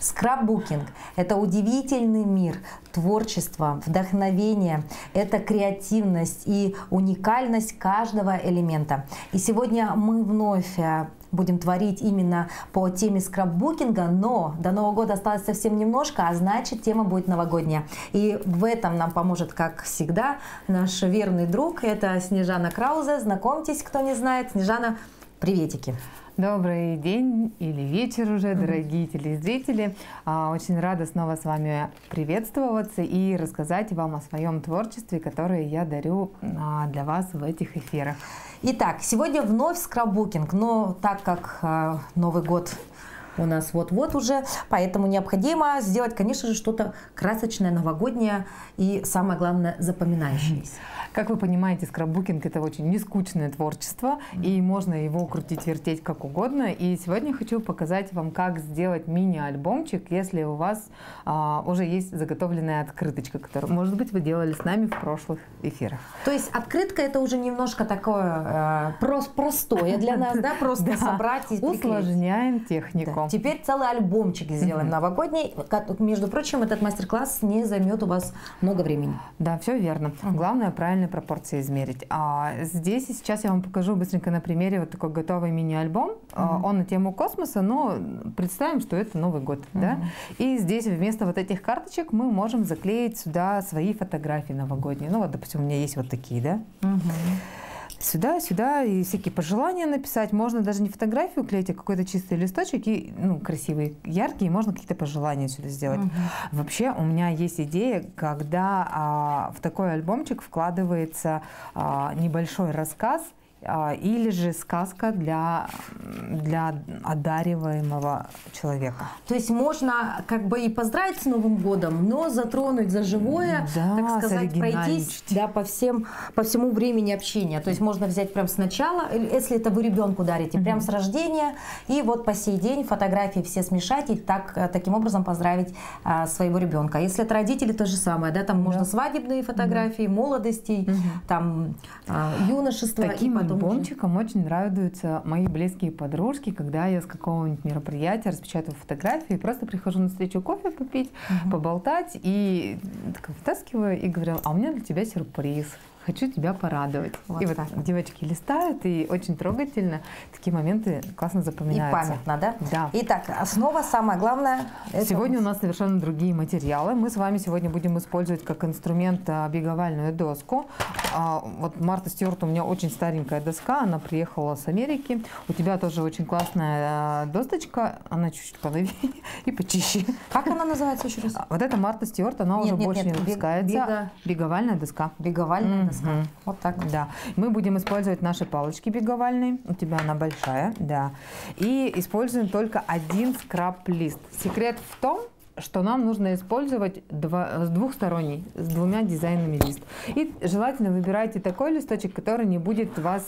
Скрапбукинг – это удивительный мир творчества, вдохновения, это креативность и уникальность каждого элемента. И сегодня мы вновь будем творить именно по теме скрапбукинга, но до Нового года осталось совсем немножко, а значит тема будет новогодняя. И в этом нам поможет, как всегда, наш верный друг, это Снежана Краузе. Знакомьтесь, кто не знает. Снежана, приветики. Добрый день или вечер уже, дорогие телезрители. Очень рада снова с вами приветствоваться и рассказать вам о своем творчестве, которое я дарю для вас в этих эфирах. Итак, сегодня вновь скрапбукинг, но так как Новый год у нас вот-вот уже, поэтому необходимо сделать, конечно же, что-то красочное, новогоднее и, самое главное, запоминающееся. Как вы понимаете, скрапбукинг – это очень нескучное творчество, и можно его крутить-вертеть как угодно. И сегодня хочу показать вам, как сделать мини-альбомчик, если у вас уже есть заготовленная открыточка, которую, может быть, вы делали с нами в прошлых эфирах. То есть открытка – это уже немножко такое простое для нас, да? Просто собрать и приклеить. Усложняем технику. Да. Теперь целый альбомчик сделаем новогодний. Между прочим, этот мастер-класс не займет у вас много времени. Да, все верно. Главное, правильно пропорции измерить. Здесь и сейчас я вам покажу быстренько на примере вот такой готовый мини-альбом. Он на тему космоса, но представим, что это Новый год. Да? И здесь вместо вот этих карточек мы можем заклеить сюда свои фотографии новогодние. Ну вот, допустим, у меня есть вот такие, да? Сюда, и всякие пожелания написать. Можно даже не фотографию клеить, а какой-то чистый листочек, и, красивый, яркий, и можно какие-то пожелания сюда сделать. Вообще у меня есть идея, когда в такой альбомчик вкладывается небольшой рассказ, или же сказка для одариваемого человека. То есть можно как бы и поздравить с Новым годом, но затронуть за живое, да, так сказать, пройтись по всему времени общения. То есть можно взять прям сначала, если это вы ребенку дарите, прям с рождения, и вот по сей день фотографии все смешать и таким образом поздравить своего ребенка. Если это родители, то же самое, да, там можно свадебные фотографии, молодости, там юношества. Таким альбомчиком очень радуются мои близкие подружки, когда я с какого-нибудь мероприятия распечатываю фотографии, просто прихожу на встречу кофе попить, поболтать, и так вытаскиваю и говорю: а у меня для тебя сюрприз. Хочу тебя порадовать. Вот и так. Вот девочки листают, и очень трогательно. Такие моменты классно запоминаются. И памятно, да? Да. Итак, основа, самое главное. Сегодня у нас совершенно другие материалы. Мы с вами сегодня будем использовать как инструмент биговальную доску. Вот Марта Стюарт у меня очень старенькая доска, она приехала с Америки. У тебя тоже очень классная досточка, она чуть-чуть поновее и почище. Как она называется еще раз? Вот эта Марта Стюарт, она уже больше не выпускается. Биговальная доска. Биговальная доска. Вот так. Да. Мы будем использовать наши палочки биговальные. У тебя она большая, да. И используем только один скрап-лист. Секрет в том, что нам нужно использовать двухсторонний, с двумя дизайнами лист. И желательно выбирайте такой листочек, который не будет вас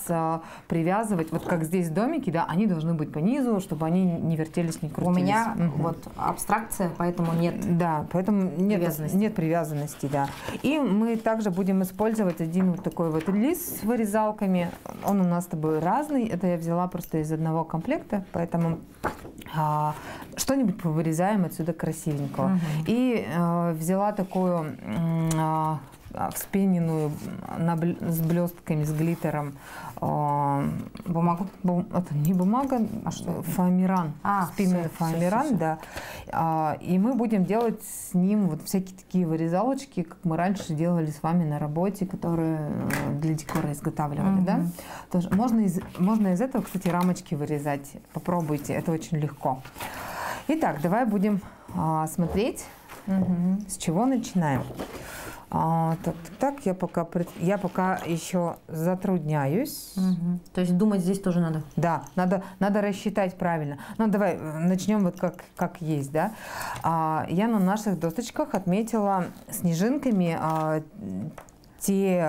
привязывать, вот как здесь домики, да, они должны быть по низу, чтобы они не вертелись, не крутились. У меня вот абстракция, поэтому нет. Да, поэтому нет привязанности, да. И мы также будем использовать один вот такой вот лист с вырезалками. Он у нас с тобой разный, это я взяла просто из одного комплекта, поэтому что-нибудь повырезаем отсюда красивенького. И взяла такую вспененную с блестками, с глиттером бумагу. Это не бумага, а что? Фоамиран. Спинный фоамиран, да. И мы будем делать с ним вот всякие такие вырезалочки, как мы раньше делали с вами на работе, которые для декора изготавливали, да. Тоже можно из этого, кстати, рамочки вырезать. Попробуйте, это очень легко. Итак, давай будем смотреть, с чего начинаем. Я пока еще затрудняюсь. То есть думать здесь тоже надо? Да, надо рассчитать правильно. Ну, давай начнем вот как есть, да. Я на наших досточках отметила снежинками те,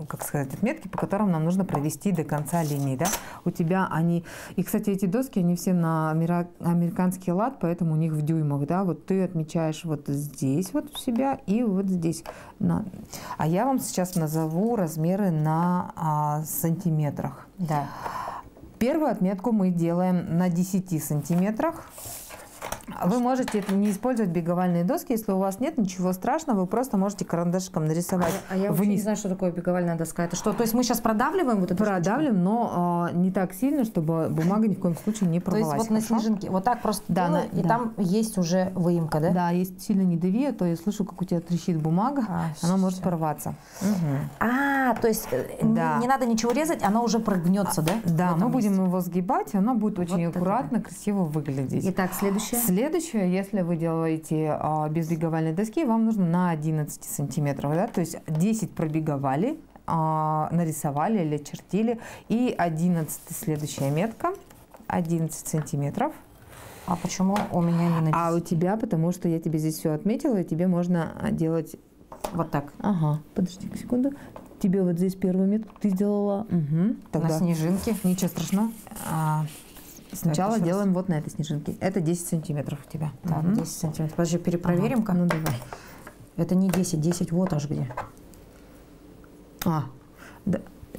как сказать, отметки, по которым нам нужно провести до конца линии, да. У тебя они, и, кстати, эти доски, они все на американский лад, поэтому у них в дюймах, да. Вот ты отмечаешь вот здесь вот у себя и вот здесь. А я вам сейчас назову размеры на сантиметрах. Да. Первую отметку мы делаем на 10 сантиметрах. Вы можете не использовать биговальные доски, если у вас нет ничего страшного, вы просто можете карандашиком нарисовать я вообще не знаю, что такое биговальная доска. Это что? То есть мы сейчас продавливаем вот эту Продавливаем, штучку? но не так сильно, чтобы бумага ни в коем случае не порвалась. То есть вот на снежинке, вот так просто делаю, и там есть уже выемка, да? Да, если сильно не дави, то я слышу, как у тебя трещит бумага, она может порваться. То есть не надо ничего резать, оно уже прогнется, да? Да, мы будем его сгибать, оно будет очень аккуратно, красиво выглядеть. Итак, следующее. Следующее, если вы делаете без биговальной доски, вам нужно на 11 сантиметров, да, то есть 10 пробиговали, нарисовали или очертили, и 11 следующая метка, 11 сантиметров. А почему у меня не на 10? А у тебя, потому что я тебе здесь все отметила, и тебе можно делать вот так. Ага, подожди секунду. Тебе вот здесь первую метку ты сделала. Тогда на снежинке. Ничего страшного. Сначала делаем вот на этой снежинке. Это 10 сантиметров у тебя. Так, 10 сантиметров. Подожди, перепроверим-ка. Ну давай. Это не 10, 10 вот аж где.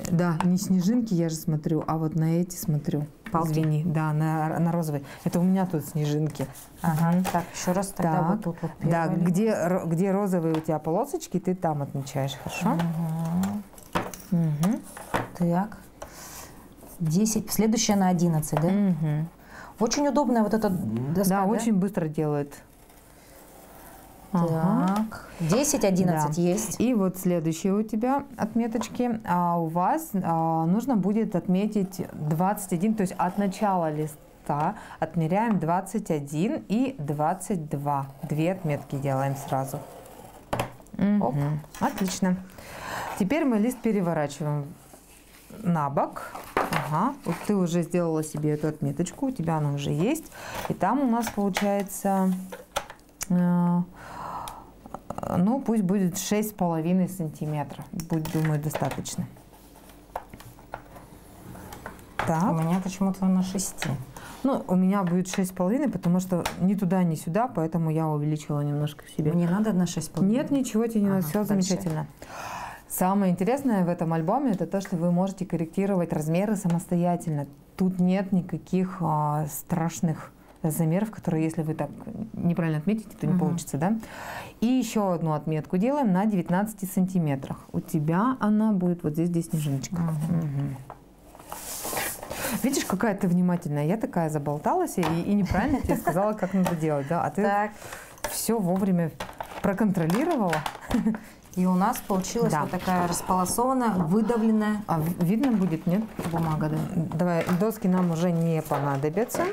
Да, не снежинки я же смотрю, а вот на эти смотрю. Палки? Извини, да, на розовый. Это у меня тут снежинки. Ага. Так, еще раз тогда так. вот тут вот. Да, где розовые у тебя полосочки, ты там отмечаешь, хорошо? Так. 10. Следующая на 11, да? Очень удобная вот эта доска, да? очень быстро делает. Так. 10, 11 есть. И вот следующие у тебя отметочки. А у вас нужно будет отметить 21, то есть от начала листа отмеряем 21 и 22. Две отметки делаем сразу. Оп. Отлично. Теперь мы лист переворачиваем на бок. Ага. Вот ты уже сделала себе эту отметочку, у тебя она уже есть. И там у нас получается, ну пусть будет 6,5 сантиметров. Будет, думаю, достаточно. Так. У меня почему-то на 6. Ну, у меня будет 6,5, потому что ни туда, ни сюда, поэтому я увеличила немножко себе. Мне надо на 6,5? Нет, ничего тебе не надо, все замечательно. Самое интересное в этом альбоме это то, что вы можете корректировать размеры самостоятельно. Тут нет никаких страшных замеров, которые, если вы так неправильно отметите, то не получится, да? И еще одну отметку делаем на 19 сантиметрах. У тебя она будет вот здесь снежиночка. Видишь, какая ты внимательная. Я такая заболталась и неправильно тебе сказала, как надо делать, да? А ты все вовремя проконтролировала. И у нас получилась вот такая располосованная, выдавленная. А видно будет, нет? Бумага, да. Давай, доски нам уже не понадобятся.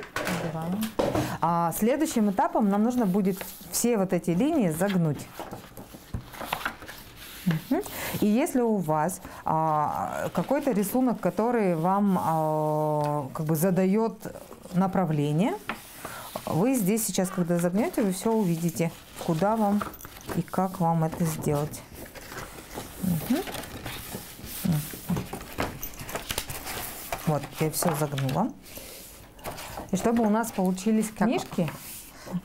А следующим этапом нам нужно будет все вот эти линии загнуть. И если у вас какой-то рисунок, который вам как бы задает направление, вы здесь сейчас, когда загнете, вы все увидите, куда вам и как вам это сделать. Вот, я все загнула. И чтобы у нас получились книжки.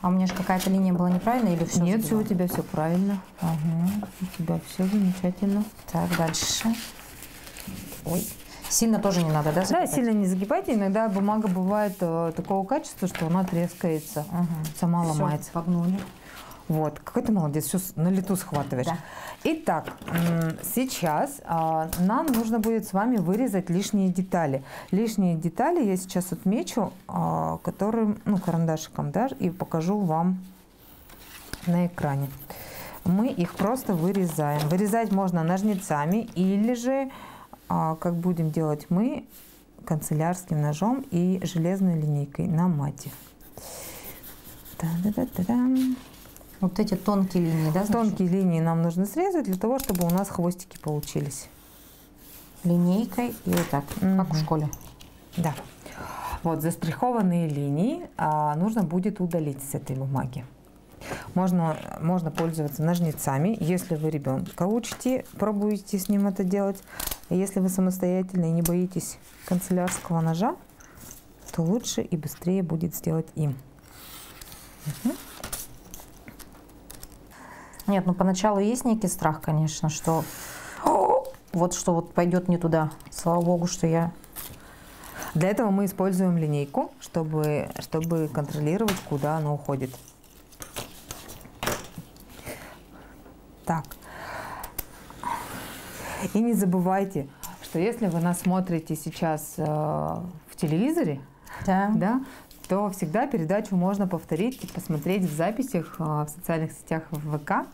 А у меня же какая-то линия была неправильная или все? Нет, все у тебя все правильно. У тебя все замечательно. Так, дальше. Ой. Сильно тоже не надо, да, загибать? Да, сильно не загибайте. Иногда бумага бывает такого качества, что она трескается, сама ломается. Погнули. Вот, какой ты молодец, все на лету схватываешь. Да. Итак, сейчас нам нужно будет с вами вырезать лишние детали. Лишние детали я сейчас отмечу, которым, карандашиком, да, и покажу вам на экране. Мы их просто вырезаем. Вырезать можно ножницами или же, как будем делать мы, канцелярским ножом и железной линейкой на мате. Та-да-да-да-дам. Вот эти тонкие линии, да? Тонкие линии нам нужно срезать для того, чтобы у нас хвостики получились. Линейкой и вот так, как в школе. Да. Вот заштрихованные линии нужно будет удалить с этой бумаги. Можно пользоваться ножницами, если вы ребенка учите, пробуете с ним это делать. Если вы самостоятельно и не боитесь канцелярского ножа, то лучше и быстрее будет сделать им. Нет, поначалу есть некий страх, конечно, что вот пойдет не туда. Слава богу, что я... Для этого мы используем линейку, чтобы контролировать, куда оно уходит. Так. И не забывайте, что если вы нас смотрите сейчас в телевизоре, да, то всегда передачу можно повторить и посмотреть в записях в социальных сетях в ВК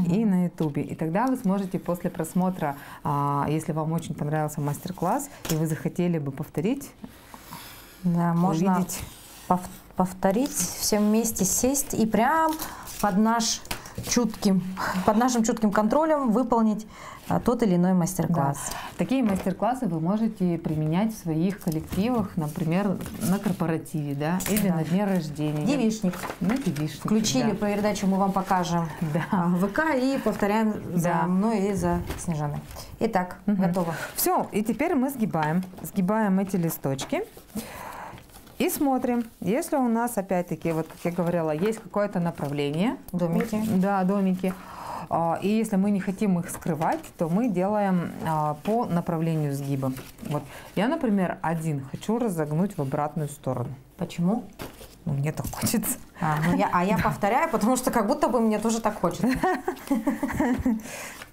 и на Ютубе. И тогда вы сможете после просмотра, если вам очень понравился мастер-класс, и вы захотели бы повторить, можно увидеть. Повторить, всем вместе сесть и прям под нашим чутким контролем выполнить тот или иной мастер-класс. Да. Такие мастер-классы вы можете применять в своих коллективах, например, на корпоративе, да, или на дне рождения. Девичник. На девичник. Включили передачу, мы вам покажем в ВК и повторяем за мной и за Снежаной. Итак, готово. Все, и теперь мы сгибаем эти листочки. И смотрим, если у нас, опять-таки, вот как я говорила, есть какое-то направление. Домики. Да, домики. И если мы не хотим их скрывать, то мы делаем по направлению сгиба. Вот. Я, например, один хочу разогнуть в обратную сторону. Почему? Ну, мне так хочется. Я повторяю, потому что как будто бы мне тоже так хочется.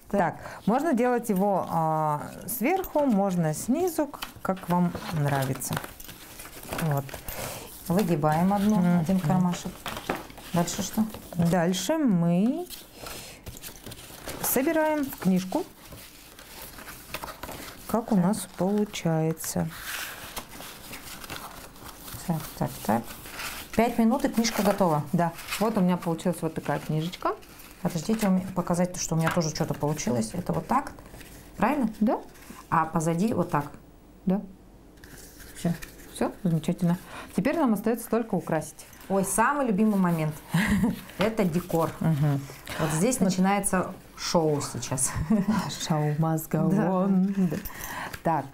Так, можно делать его сверху, можно снизу, как вам нравится. Вот. Выгибаем один кармашек. Дальше что? Дальше мы собираем в книжку, как у нас получается. Так. 5 минут и книжка готова. Да, вот у меня получилась вот такая книжечка. Подождите, показать, что у меня тоже что-то получилось. Это вот так, правильно? Да. А позади вот так. Да. Все. Все, замечательно. Теперь нам остается только украсить. Ой, самый любимый момент. Это декор. Вот здесь начинается шоу сейчас. Шоу must go on. Так,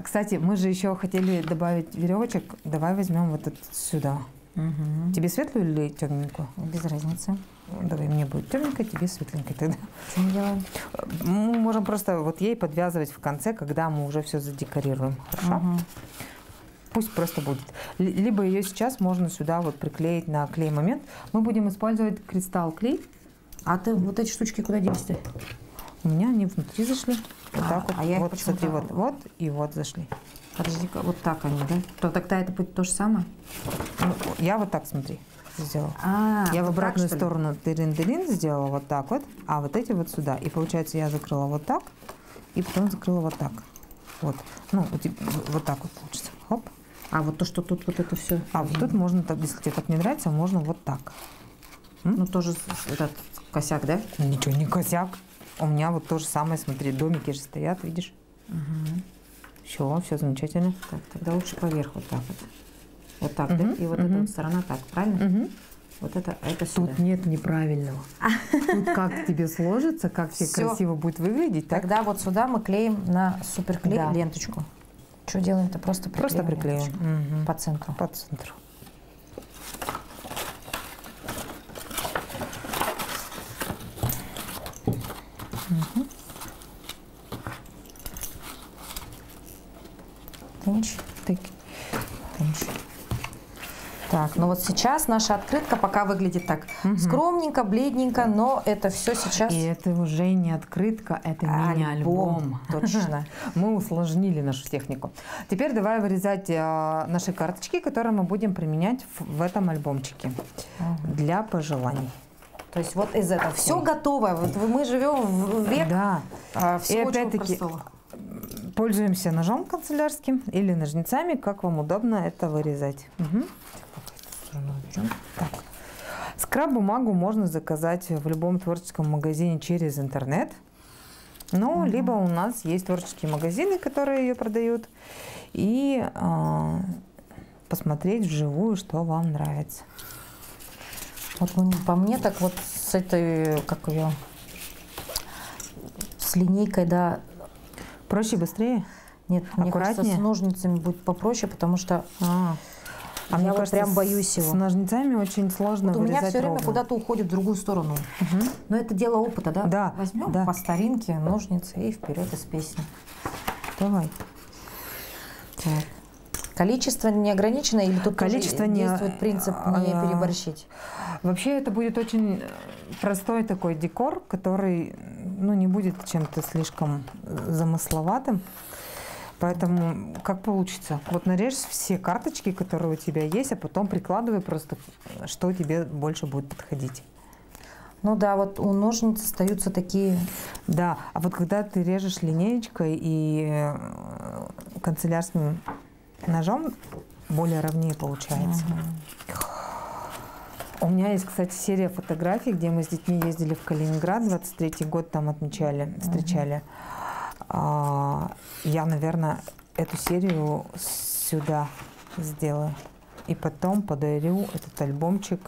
кстати, мы же еще хотели добавить веревочек. Давай возьмем вот это сюда. Тебе светлую или темненькую? Без разницы. Давай, мне будет темненькая, тебе светленькая тогда. Что мы делаем? Мы можем просто вот ей подвязывать в конце, когда мы уже все задекорируем. Хорошо? Пусть просто будет. Либо ее сейчас можно сюда вот приклеить на клей-момент. Мы будем использовать кристалл-клей. А ты вот эти штучки куда делись-то? У меня они внутри зашли. Вот так вот. Я вот, смотри, вот и вот зашли. Подожди-ка, вот так они, да? То тогда это будет то же самое? Ну, я вот так, смотри, сделала. Я в обратную сторону тырин-тырин сделала вот так вот, а вот эти вот сюда. И получается, я закрыла вот так, и потом закрыла вот так. Вот. Ну, вот так вот получится. Хоп. А вот то, что тут вот это все. А вот тут можно, если тебе так не нравится, можно вот так. Ну, тоже этот косяк, да? Ничего не косяк. У меня вот то же самое, смотри, домики же стоят, видишь? Все замечательно. Так, тогда лучше поверх вот так вот. Вот так, да? И вот эта вот сторона так, правильно? Вот это сюда. Тут нет неправильного. Тут как тебе сложится, как тебе красиво будет выглядеть. Тогда вот сюда мы клеим на суперклей ленточку. Что делаем-то? Просто приклеим. По центру. По центру. Тынч. Тынч. Так, ну вот сейчас наша открытка пока выглядит так скромненько, бледненько, но это все сейчас... И это уже не открытка, это мини-альбом. Точно. Мы усложнили нашу технику. Теперь давай вырезать наши карточки, которые мы будем применять в этом альбомчике для пожеланий. То есть вот из этого все готово. Вот мы живем в век всего, чего простого. Пользуемся ножом канцелярским или ножницами, как вам удобно это вырезать. Так. Скраб-бумагу можно заказать в любом творческом магазине через интернет. Ну, либо у нас есть творческие магазины, которые ее продают. И посмотреть вживую, что вам нравится. Вот по мне так вот с этой, как ее, с линейкой, да. Проще, быстрее? Нет, мне кажется, с ножницами будет попроще, потому что я мне вот кажется, прям боюсь его. С ножницами очень сложно вот у меня вырезать все время ровно. куда-то уходит в другую сторону. Но это дело опыта, да? Да. Возьмем по старинке ножницы и вперед из песни. Давай. Так. Количество не ограничено или тут количество тоже не действует принцип не переборщить? Вообще это будет очень простой такой декор, который не будет чем-то слишком замысловатым. Поэтому как получится. Вот нарежь все карточки, которые у тебя есть, а потом прикладывай просто, что тебе больше будет подходить. Ну да, вот у ножниц остаются такие. Да, а вот когда ты режешь линеечкой и канцелярским ножом, более ровнее получается. У меня есть, кстати, серия фотографий, где мы с детьми ездили в Калининград, 23-й год там отмечали, встречали. Я, наверное, эту серию сюда сделаю. И потом подарю этот альбомчик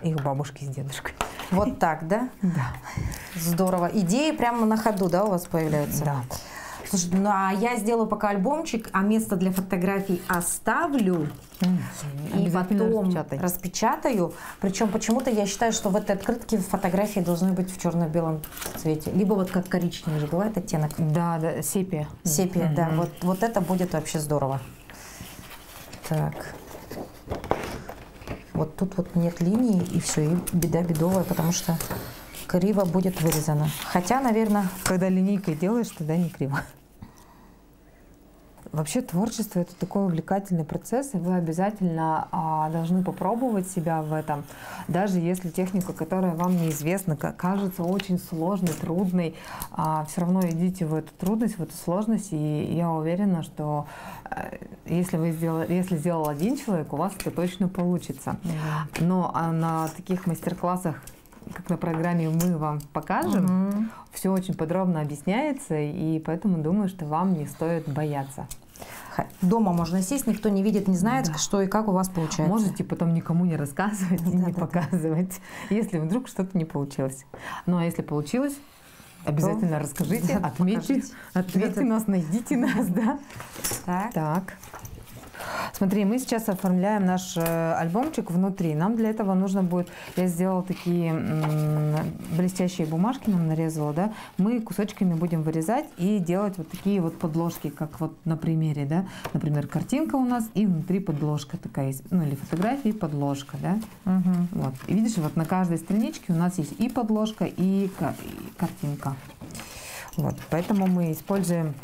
их бабушке с дедушкой. Вот так, да? Да. Здорово. Идеи прямо на ходу, да, у вас появляются? Да. Слушай, ну а я сделаю пока альбомчик, а место для фотографий оставлю. И потом распечатаю. Причем почему-то я считаю, что в этой открытке фотографии должны быть в черно-белом цвете. Либо вот как коричневый же бывает оттенок. Да, да, сепия. Сепия, да. Вот это будет вообще здорово. Так. Вот тут вот нет линии, и все, и беда бедовая, потому что криво будет вырезано. Хотя, наверное... Когда линейкой делаешь, тогда не криво. Вообще творчество – это такой увлекательный процесс, и вы обязательно должны попробовать себя в этом. Даже если техника, которая вам неизвестна, кажется очень сложной, трудной, все равно идите в эту трудность, в эту сложность, и я уверена, что если сделал один человек, у вас это точно получится. Но на таких мастер-классах, как на программе «Мы вам покажем», все очень подробно объясняется, и поэтому думаю, что вам не стоит бояться. Дома можно сесть, никто не видит, не знает, что и как у вас получается. Можете потом никому не рассказывать и не показывать, если вдруг что-то не получилось. Ну а если получилось, обязательно расскажите, отметьте нас, найдите нас, да? Так. Смотри, мы сейчас оформляем наш альбомчик внутри. Нам для этого нужно будет, я сделала такие блестящие бумажки, нам нарезала, да. Мы кусочками будем вырезать и делать вот такие вот подложки, как вот на примере, да. Например, картинка у нас и внутри подложка такая есть, ну или фотография и подложка, да. Вот. И видишь, вот на каждой страничке у нас есть и подложка, и картинка. Вот. Поэтому мы используем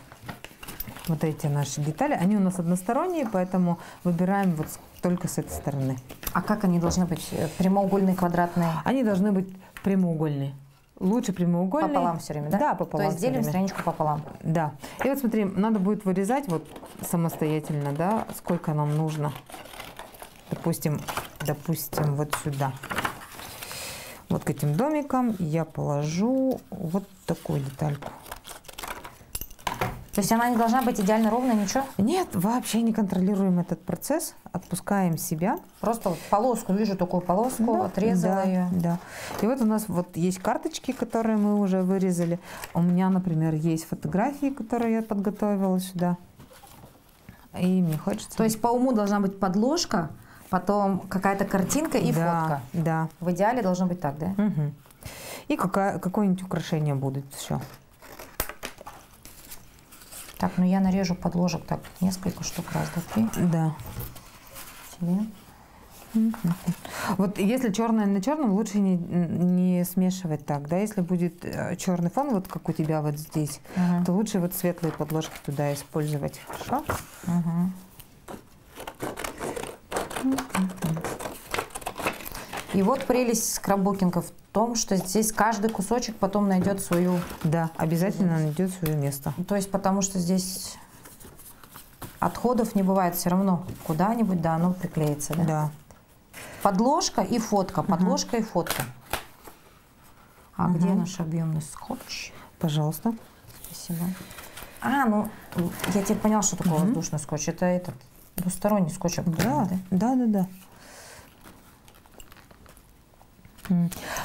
вот эти наши детали. Они у нас односторонние, поэтому выбираем вот только с этой стороны. А как они должны быть? Прямоугольные, квадратные? Они должны быть прямоугольные. Лучше прямоугольные. Пополам все время, да? Да, пополам. То есть делим страничку пополам. Да. И вот смотри, надо будет вырезать вот самостоятельно, да, сколько нам нужно. Допустим, вот сюда. Вот к этим домикам я положу вот такую детальку. То есть она не должна быть идеально ровная, ничего? Нет, вообще не контролируем этот процесс, отпускаем себя. Просто вот полоску, вижу такую полоску, да, отрезала ее. Да. И вот у нас вот есть карточки, которые мы уже вырезали. У меня, например, есть фотографии, которые я подготовила сюда. И мне хочется... То есть по уму должна быть подложка, потом какая-то картинка и фотка. Да. В идеале должно быть так, да? Угу. И какое-нибудь украшение будет, все. Так, ну я нарежу подложек так несколько штук, раз, два, три. Да. Тебе. Вот если черное на черном, лучше не смешивать так, да? Если будет черный фон, вот как у тебя вот здесь, то лучше вот светлые подложки туда использовать. Хорошо? И вот прелесть скрапбукинга в том, что здесь каждый кусочек потом найдет свою... Да, обязательно найдет свое место. То есть потому что здесь отходов не бывает все равно. Куда-нибудь, да, оно приклеится, да? Да. Подложка и фотка, подложка и фотка. А где наш объемный скотч? Пожалуйста. Спасибо. Ну, я теперь поняла, что такое воздушный скотч. Это этот двусторонний скотч. Да.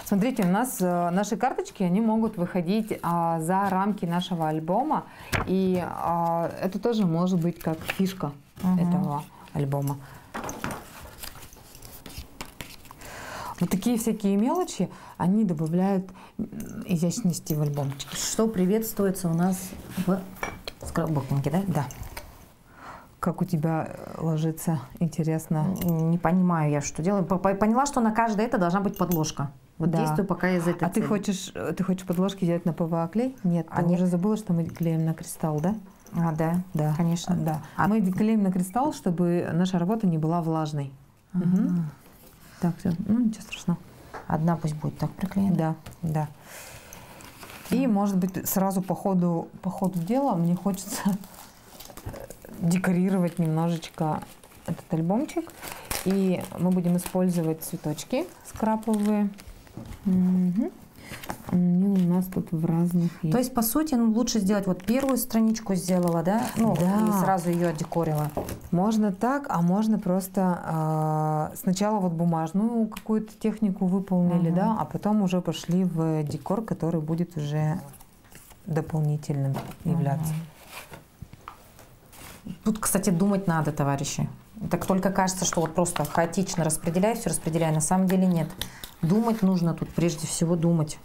Смотрите, у нас наши карточки, они могут выходить за рамки нашего альбома, и это тоже может быть как фишка этого альбома. Вот такие всякие мелочи, они добавляют изящности в альбомчик. Что приветствуется у нас в скрапбукинге, да? Да. Как у тебя ложится, интересно. Не понимаю я, что делаю. Поняла, что на каждое это должна быть подложка. Вот Да. действую пока из этой цели. Ты хочешь подложки делать на ПВА клей? Нет, ты уже забыла, что мы клеим на кристалл, да? Да, да, конечно. Да. Мы клеим на кристалл, чтобы наша работа не была влажной. Угу. Так, все, ну ничего страшного. Одна пусть будет так приклеена. Да, да. И, может быть, сразу по ходу дела мне хочется декорировать немножечко этот альбомчик. И мы будем использовать цветочки скраповые. Угу. Они у нас тут в разных есть. То есть, по сути, лучше сделать вот первую страничку сделала, да? Ну, да. И сразу ее отдекорила. Можно так, а можно просто сначала вот бумажную какую-то технику выполнили, да, а потом уже пошли в декор, который будет уже дополнительным являться. Тут, кстати, думать надо, товарищи. Так только кажется, что вот просто хаотично распределяй, все распределяй. На самом деле нет. Думать нужно тут, прежде всего думать.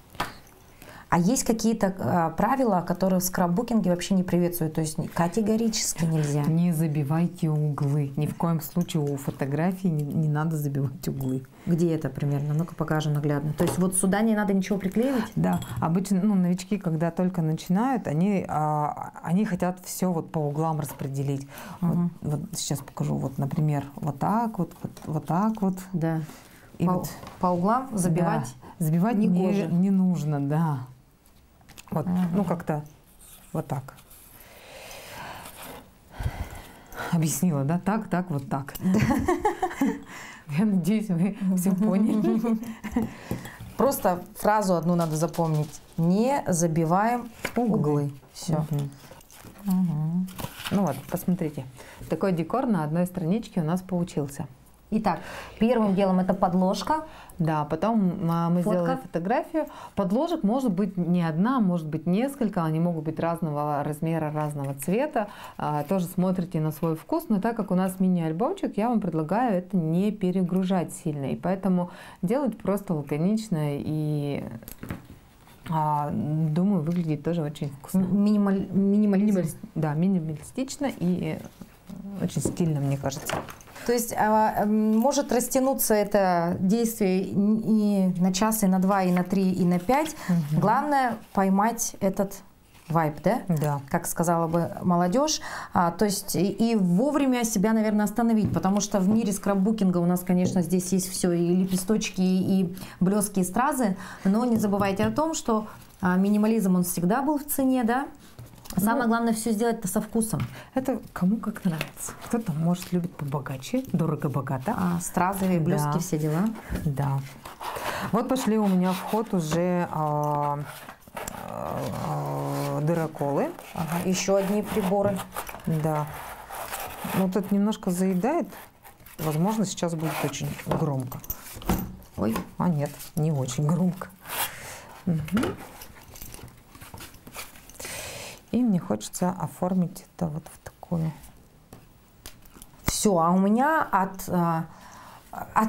А есть какие-то правила, которые в скраббукинге вообще не приветствуют? То есть категорически нельзя. Не забивайте углы. Ни в коем случае у фотографии не надо забивать углы. Где это примерно? Ну-ка покажем наглядно. То есть вот сюда не надо ничего приклеивать? Да. Обычно новички, когда только начинают, они хотят все вот по углам распределить. Вот сейчас покажу. Вот, например, вот так вот, вот так вот. Да. И по углам забивать? Да. Забивать не нужно, да. Вот, ну как-то вот так. Объяснила, да? Так, так, вот так. Я надеюсь, вы все поняли. Просто фразу одну надо запомнить. Не забиваем углы. Все. Ну вот, посмотрите. Такой декор на одной страничке у нас получился. Итак, первым делом это подложка. Да, потом мы сделали фотографию. Подложек может быть не одна, может быть несколько. Они могут быть разного размера, разного цвета. Тоже смотрите на свой вкус. Но так как у нас мини-альбомчик, я вам предлагаю это не перегружать сильно. И поэтому делать просто лаконично и, думаю, выглядит тоже очень вкусно. Минимализм. Да, минималистично и очень стильно, мне кажется. То есть может растянуться это действие и на час, и на 2, и на 3, и на 5. Главное поймать этот вайб, да? Да. Как сказала бы молодежь. То есть и вовремя себя, наверное, остановить, потому что в мире скраббукинга у нас, конечно, здесь есть все, и лепесточки, и блески, и стразы, но не забывайте о том, что минимализм, он всегда был в цене, да? Самое главное все сделать это со вкусом. Это кому как нравится. Кто-то, может, любит побогаче, дорого-богато. Стразы, блески, все дела. Да. Вот пошли у меня в ход уже дыроколы. Еще одни приборы. Да. Ну, тут немножко заедает. Возможно, сейчас будет очень громко. Ой. А нет, не очень громко. И мне хочется оформить это вот в такую. Все, а у меня от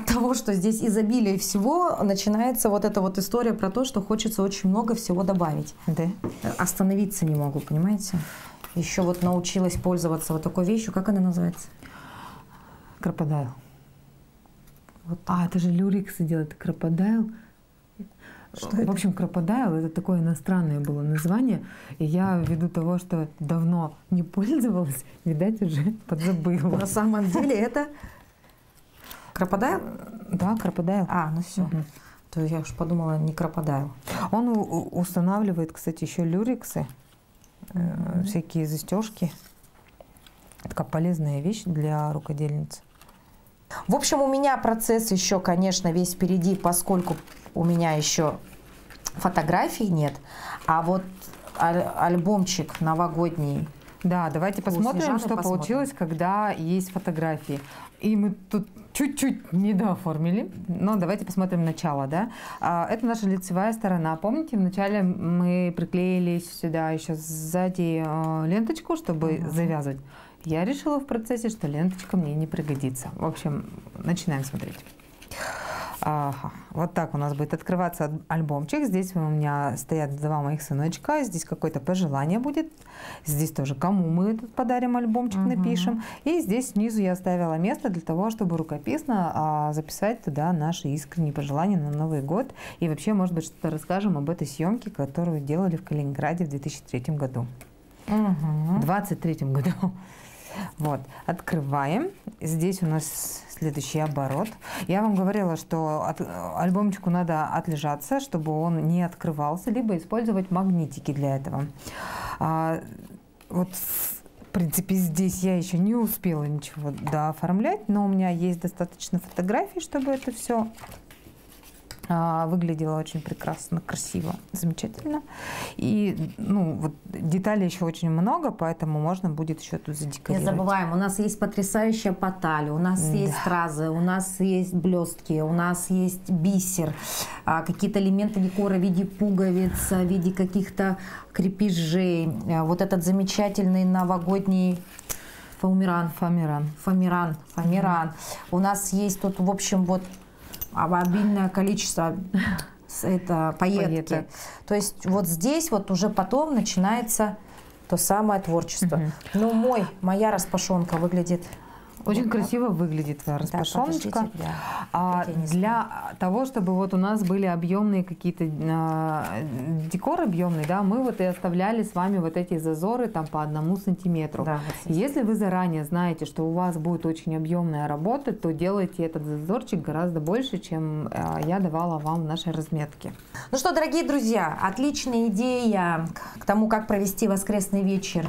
того, что здесь изобилие всего, начинается вот эта вот история про то, что хочется очень много всего добавить. Да. Остановиться не могу, понимаете? Еще вот научилась пользоваться вот такой вещью. Как она называется? Крокодайл. Вот это же люриксы делают. Крокодайл. Что это? В общем, крокодайл — это такое иностранное было название. И я, ввиду того, что давно не пользовалась, видать, уже подзабыла. На самом деле это крокодайл? Да, крокодайл. Ну все. То я уж подумала, не крокодайл. Он устанавливает, кстати, еще люриксы, всякие застежки. Такая полезная вещь для рукодельниц. В общем, у меня процесс еще, конечно, весь впереди, поскольку у меня еще фотографий нет, а вот альбомчик новогодний. Да, давайте посмотрим, что получилось, когда есть фотографии. И мы тут чуть-чуть недооформили, но давайте посмотрим начало, да. Это наша лицевая сторона. Помните, вначале мы приклеили сюда еще сзади ленточку, чтобы завязывать. Я решила в процессе, что ленточка мне не пригодится. В общем, начинаем смотреть. Вот так у нас будет открываться альбомчик. Здесь у меня стоят 2 моих сыночка. Здесь какое-то пожелание будет. Здесь тоже, кому мы этот подарим альбомчик, напишем. И здесь снизу я оставила место для того, чтобы рукописно записать туда наши искренние пожелания на Новый год. И вообще, может быть, что-то расскажем об этой съемке, которую делали в Калининграде в 2003 году. В 2023 году. Вот, открываем. Здесь у нас следующий оборот. Я вам говорила, что альбомчику надо отлежаться, чтобы он не открывался, либо использовать магнитики для этого. Вот, в принципе, здесь я еще не успела ничего дооформлять, но у меня есть достаточно фотографий, чтобы это все выглядело очень прекрасно, красиво, замечательно. И вот деталей еще очень много, поэтому можно будет еще тут задекорировать. Не забываем, у нас есть потрясающая паталь, у нас есть стразы, у нас есть блестки, у нас есть бисер, какие-то элементы декора в виде пуговиц, в виде каких-то крепежей. Вот этот замечательный новогодний фоамиран. У нас есть тут, в общем, вот обильное количество пайетки. То есть вот здесь вот уже потом начинается то самое творчество. Ну, моя распашонка выглядит... Очень красиво выглядит твоя распашоночка. Для того, чтобы вот у нас были объемные какие-то декор объемный, да, мы вот и оставляли с вами вот эти зазоры там по 1 сантиметру. Да, вот если вы заранее знаете, что у вас будет очень объемная работа, то делайте этот зазорчик гораздо больше, чем я давала вам в нашей разметке. Ну что, дорогие друзья, отличная идея к тому, как провести воскресный вечер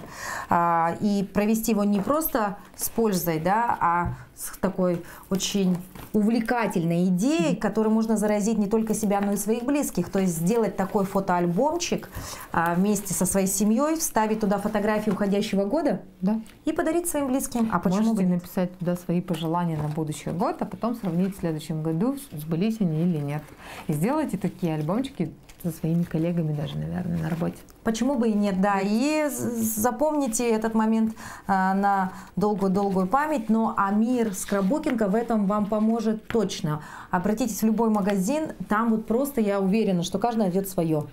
и провести его не просто с пользой, да, а с такой очень увлекательной идеей, которой можно заразить не только себя, но и своих близких. То есть сделать такой фотоальбомчик вместе со своей семьей, вставить туда фотографии уходящего года, да, и подарить своим близким. А почему можете бы написать туда свои пожелания на будущий год, а потом сравнить в следующем году, сбылись они или нет. И сделайте такие альбомчики со своими коллегами даже, наверное, на работе. Почему бы и нет, да. И запомните этот момент на долгую-долгую память. Ну, а мир скраббукинга в этом вам поможет точно. Обратитесь в любой магазин, там вот просто я уверена, что каждый найдет свое.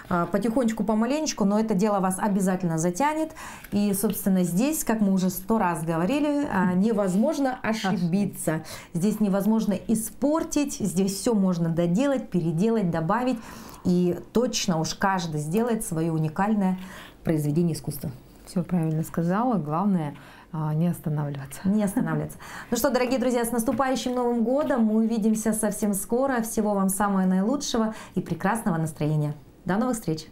Потихонечку, помаленечку, но это дело вас обязательно затянет. И, собственно, здесь, как мы уже 100 раз говорили, невозможно ошибиться. Здесь невозможно испортить, здесь все можно доделать, переделать, добавить. И точно уж каждый сделает свое уникальное произведение искусства. Все правильно сказала. Главное не останавливаться. Не останавливаться. Ну что, дорогие друзья, с наступающим Новым годом. Мы увидимся совсем скоро. Всего вам самого наилучшего и прекрасного настроения. До новых встреч!